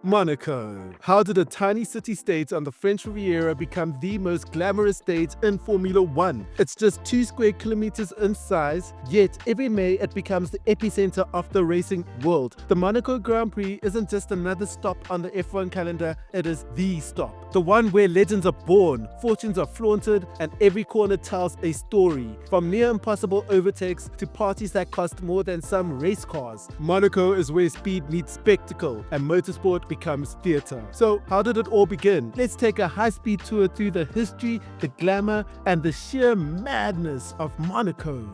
Monaco. How did a tiny city-state on the French Riviera become the most glamorous state in Formula One? It's just 2 square kilometers in size, yet every May it becomes the epicenter of the racing world. The Monaco Grand Prix isn't just another stop on the F1 calendar, it is the stop. The one where legends are born, fortunes are flaunted, and every corner tells a story. From near impossible overtakes to parties that cost more than some race cars. Monaco is where speed meets spectacle, and motorsport becomes theatre. So how did it all begin? Let's take a high-speed tour through the history, the glamour, and the sheer madness of Monaco.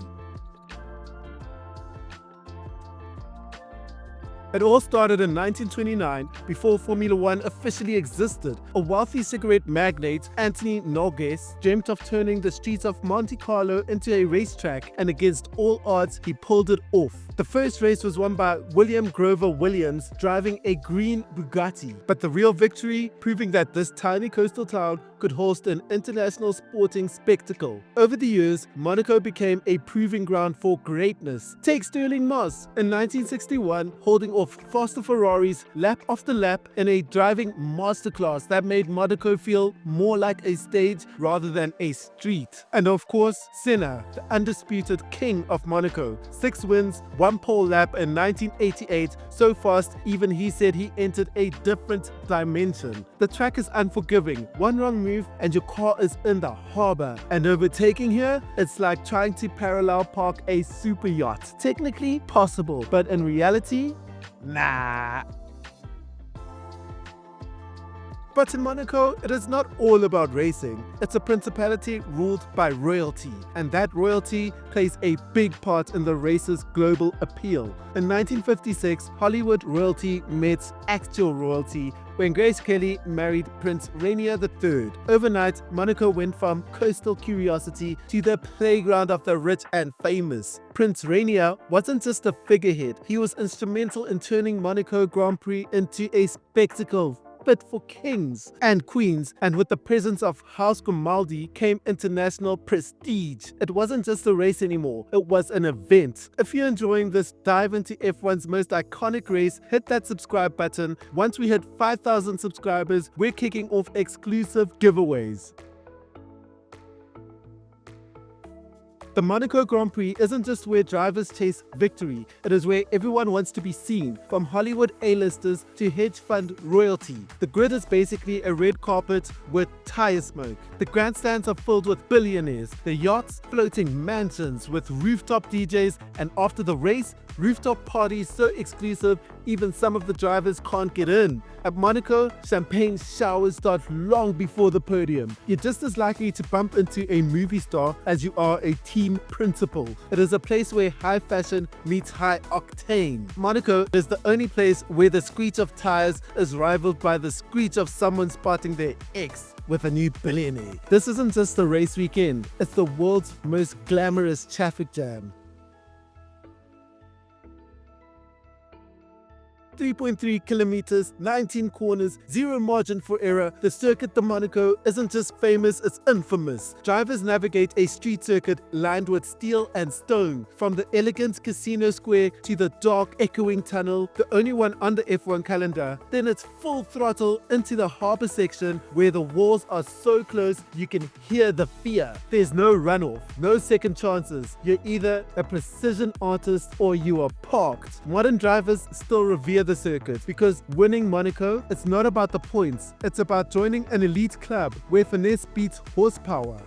It all started in 1929, before Formula One officially existed. A wealthy cigarette magnate, Anthony Nogues, dreamt of turning the streets of Monte Carlo into a racetrack, and against all odds, he pulled it off. The first race was won by William Grover Williams, driving a green Bugatti. But the real victory, proving that this tiny coastal town could host an international sporting spectacle. Over the years, Monaco became a proving ground for greatness. Take Stirling Moss in 1961, holding off faster Ferraris lap after lap in a driving masterclass that made Monaco feel more like a stage rather than a street. And of course, Senna, the undisputed king of Monaco. 6 wins, 1 pole lap in 1988, so fast even he said he entered a different dimension. The track is unforgiving. One wrong move and your car is in the harbor. And overtaking here, it's like trying to parallel park a super yacht. Technically possible, but in reality, nah. But in Monaco, it is not all about racing. It's a principality ruled by royalty, and that royalty plays a big part in the race's global appeal. In 1956, Hollywood royalty met actual royalty when Grace Kelly married Prince Rainier III. Overnight, Monaco went from coastal curiosity to the playground of the rich and famous. Prince Rainier wasn't just a figurehead, he was instrumental in turning Monaco Grand Prix into a spectacle fit for kings and queens, and with the presence of House Grimaldi came international prestige. It wasn't just a race anymore, it was an event. If you're enjoying this dive into F1's most iconic race, hit that subscribe button. Once we hit 5,000 subscribers, we're kicking off exclusive giveaways. The Monaco Grand Prix isn't just where drivers chase victory, it is where everyone wants to be seen, from Hollywood A-listers to hedge fund royalty. The grid is basically a red carpet with tire smoke. The grandstands are filled with billionaires, the yachts floating mansions with rooftop DJs, and after the race, rooftop parties so exclusive even some of the drivers can't get in. At Monaco, champagne showers start long before the podium. You're just as likely to bump into a movie star as you are a team principal. It is a place where high fashion meets high octane. Monaco is the only place where the screech of tires is rivaled by the screech of someone spotting their ex with a new billionaire. This isn't just the race weekend, it's the world's most glamorous traffic jam. 3.3 kilometers, 19 corners, 0 margin for error. The Circuit de Monaco isn't just famous, it's infamous. Drivers navigate a street circuit lined with steel and stone. From the elegant casino square to the dark echoing tunnel, the only one on the F1 calendar. Then it's full throttle into the harbor section where the walls are so close you can hear the fear. There's no runoff, no second chances. You're either a precision artist or you are parked. Modern drivers still revere the circuit because winning Monaco, it's not about the points, it's about joining an elite club where finesse beats horsepower.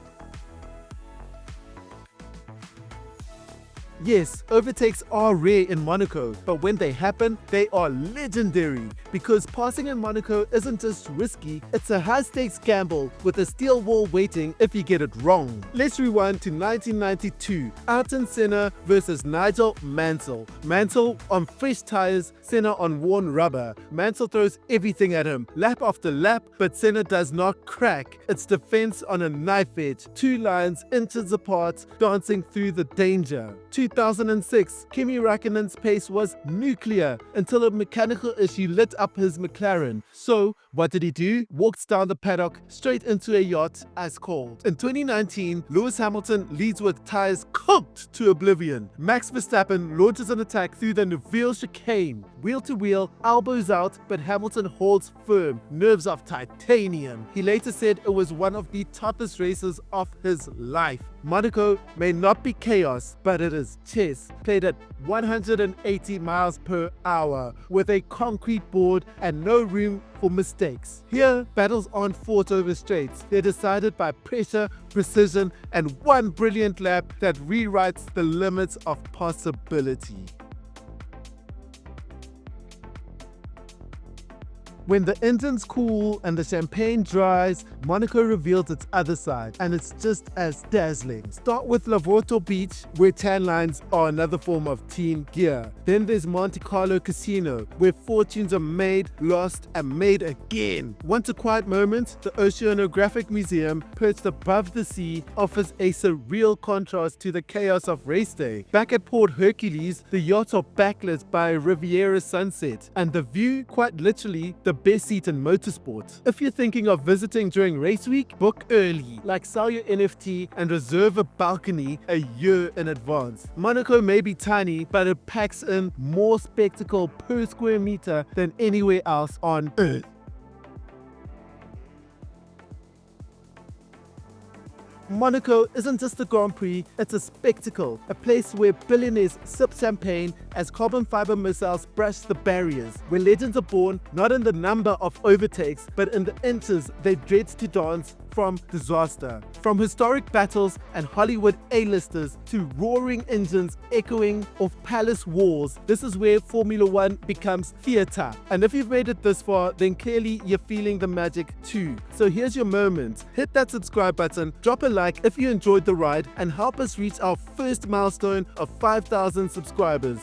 Yes, overtakes are rare in Monaco, but when they happen, they are legendary. Because passing in Monaco isn't just risky, it's a high-stakes gamble with a steel wall waiting if you get it wrong. Let's rewind to 1992. Ayrton Senna versus Nigel Mansell. Mansell on fresh tires, Senna on worn rubber. Mansell throws everything at him, lap after lap, but Senna does not crack. It's defense on a knife edge, 2 lines inches apart, dancing through the danger. 2006, Kimi Räikkönen's pace was nuclear until a mechanical issue lit up his McLaren. So, what did he do? Walked down the paddock straight into a yacht as cold. In 2019, Lewis Hamilton leads with tires cooked to oblivion. Max Verstappen launches an attack through the Neville chicane. wheel to wheel, elbows out, but Hamilton holds firm, nerves of titanium. He later said it was one of the toughest races of his life. Monaco may not be chaos, but it is chess, played at 180 miles per hour with a concrete board and no room for mistakes. Here, battles aren't fought over straights. They're decided by pressure, precision, and one brilliant lap that rewrites the limits of possibility. When the engines cool and the champagne dries, Monaco reveals its other side, and it's just as dazzling. Start with Lavorto Beach, where tan lines are another form of team gear. Then there's Monte Carlo Casino, where fortunes are made, lost, and made again. Want a quiet moment? The Oceanographic Museum, perched above the sea, offers a surreal contrast to the chaos of race day. Back at Port Hercules, the yachts are backlit by a Riviera sunset, and the view, quite literally, the best seat in motorsport. If you're thinking of visiting during race week, book early, like sell your NFT and reserve a balcony a year in advance. Monaco may be tiny, but it packs in more spectacle per square meter than anywhere else on Earth. Monaco isn't just a Grand Prix, it's a spectacle, a place where billionaires sip champagne as carbon fiber missiles brush the barriers, where legends are born not in the number of overtakes, but in the inches they dread to dance from disaster. From historic battles and Hollywood A-listers to roaring engines echoing off palace walls, this is where Formula One becomes theatre. And if you've made it this far, then clearly you're feeling the magic too. So here's your moment. Hit that subscribe button, drop a like if you enjoyed the ride, and help us reach our first milestone of 5,000 subscribers.